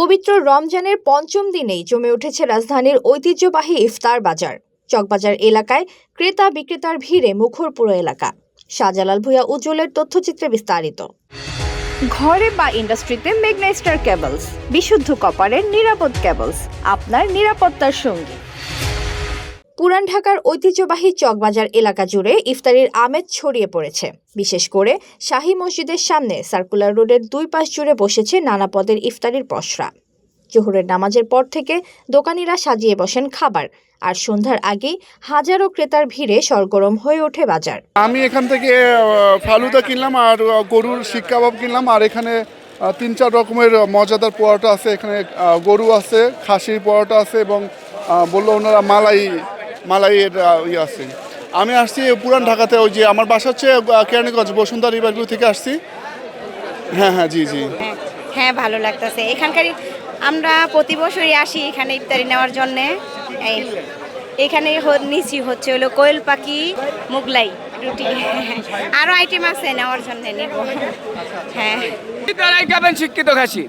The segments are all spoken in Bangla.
পবিত্র রমজানের পঞ্চম দিনেই জমে উঠেছে রাজধানীর ঐতিহ্যবাহী ইফতার বাজার। চকবাজার এলাকায় ক্রেতা বিক্রেতার ভিড়ে মুখর পুরো এলাকা। শাহজালাল ভূঁইয়া উজ্জ্বলের তথ্যচিত্রে বিস্তারিত। ঘরে বা ইন্ডাস্ট্রিতে মেঘনা স্টার কেবলস, বিশুদ্ধ কপারের নিরাপদ কেবলস, আপনার নিরাপত্তার সঙ্গী। পুরান ঢাকার ঐতিহ্যবাহী চকবাজার এলাকা জুড়ে ইফতারির আমেজ ছড়িয়ে পড়েছে। বিশেষ করে শাহী মসজিদের সামনে সার্কুলার রোডের দুই পাশ জুড়ে বসেছে নানা পদের ইফতারির পসরা। জোহরের নামাজের পর থেকে দোকানিরা সাজিয়ে বসেন খাবার, আর সন্ধ্যার আগেই হাজারো ক্রেতার ভিড়ে সরগরম হয়ে ওঠে বাজার। আমি এখান থেকে ফালুদা কিনলাম আর গরুর শিক কাবাব কিনলাম, আর এখানে 3-4 রকমের মজাদার পোয়াটা আছে। এখানে গরু আছে, খাসির পোয়াটা আছে এবং বললো ওনারা মালাইয়ের ইয়ে আছে। আমি আসছি পুরান ঢাকাতে, ওই যে আমার বাসা হচ্ছে কেরানীগঞ্জ, বসুন্ধরা রিভারভিউ থেকে আসছি। হ্যাঁ জি। হ্যাঁ, ভালো লাগতেছে। এখানকার আমরা প্রতি বছরই আসি এখানে ইফতারি নেওয়ার জন্যে। এখানে নিচি হচ্ছে হলো কোয়েল পাখি, মোগলাই রুটি, আরও আইটেম আছে নেওয়ার জন্য নেব। হ্যাঁ, তারাই খাবেন শিক্ষিত খাসি,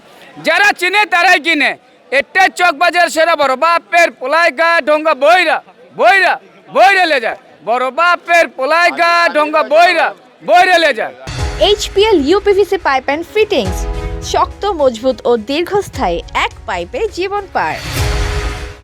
যারা চিনে তারাই কিনে। এটা চকবাজার সেরা বড় বাপের পোলাই গা ঢঙ্গা বইরা লে যায়। বড় বাপের পোলাই গা ঢঙ্গা বইরা লে যায়। HPL UPVC pipe and fittings, শক্ত, মজবুত ও দীর্ঘস্থায়ী, এক পাইপে জীবন পার।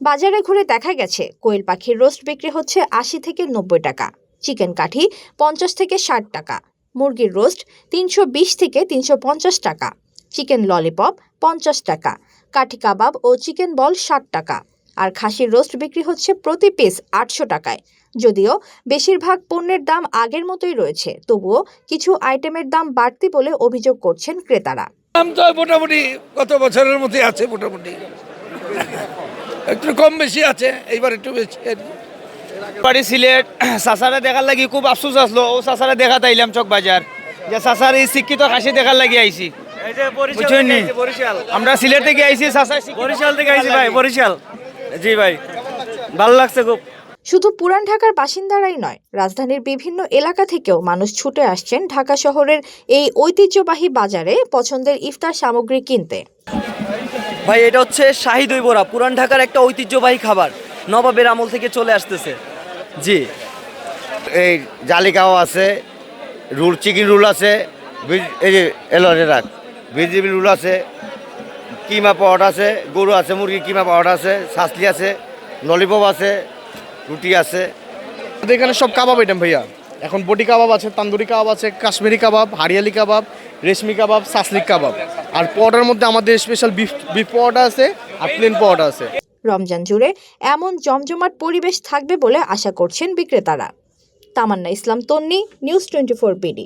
বাজারে ঘুরে দেখা গেছে কোয়েল পাখির রোস্ট বিক্রি হচ্ছে 80 থেকে 90 টাকা, চিকেন কাঠি 50 থেকে 60 টাকা, মুরগির রোস্ট 320 থেকে 350 টাকা, চিকেন ললিপপ 50 টাকা, কাঠি কাবাব ও চিকেন বল 60 টাকা, আর খাসির রোস্ট বিক্রি হচ্ছে প্রতি পিস 800 টাকায়। যদিও বেশিরভাগ পণ্যের দাম আগের মতোই রয়েছে, তবুও কিছু আইটেমের দাম বাড়তি বলে অভিযোগ করছেন ক্রেতারা। দাম তো মোটামুটি গত বছরের মধ্যে আছে, মোটামুটি একটু কম বেশি আছে, এইবার একটু বেশি। বাড়ি সিলেট, চাচারা দেখার লাগি খুব আফসোস আসলো। ও চাচারা দেখা তাইলাম চক বাজার, যে চাচার এই শিক্ষিত খাসি দেখার লাগি আইছি। আমরা সিলেট থেকে আইছি, বরিশাল থেকে আইছি ভাই, বরিশাল। জি ভাই, ভালো লাগছে খুব। শুধু পুরান ঢাকার বাসিন্দারাই নয়, রাজধানীর বিভিন্ন এলাকা থেকেও মানুষ ছুটে আসছেন ঢাকা শহরের এই ঐতিহ্যবাহী বাজারে পছন্দের ইফতার সামগ্রী কিনতে। ভাই, এটা হচ্ছে শাহী দই বড়া, পুরান ঢাকার একটা ঐতিহ্যবাহী খাবার, নবাবের আমল থেকে চলে আসতেছে। জি, এই জালি কাবাব আছে, চিকেন রোল আছে, এই যে রাখ ভেজিটেবিল রোল আছে, কিমা পাউডার আছে, গরু আছে, মুরগি কিমা পাউডার আছে, শাসলি আছে, ললিপপ আছে, রুটি আছে। এখানে সব কাবাব আইটেম ভাইয়া। এখন বটি কাবাব আছে, তান্দুরি কাবাব আছে, কাশ্মীরি কাবাব, হারিয়ালি কাবাব, রেশমি কাবাব, সাসলিক কাবাব। আর পরোটার মধ্যে আমাদের স্পেশাল বিফ পরোটা আছে আর প্লেন পরোটা আছে। রমজান জুড়ে এমন জমজমাট পরিবেশ থাকবে বলে আশা করছেন বিক্রেতারা। তামান্না ইসলাম তন্নি, নিউজ 24 BD।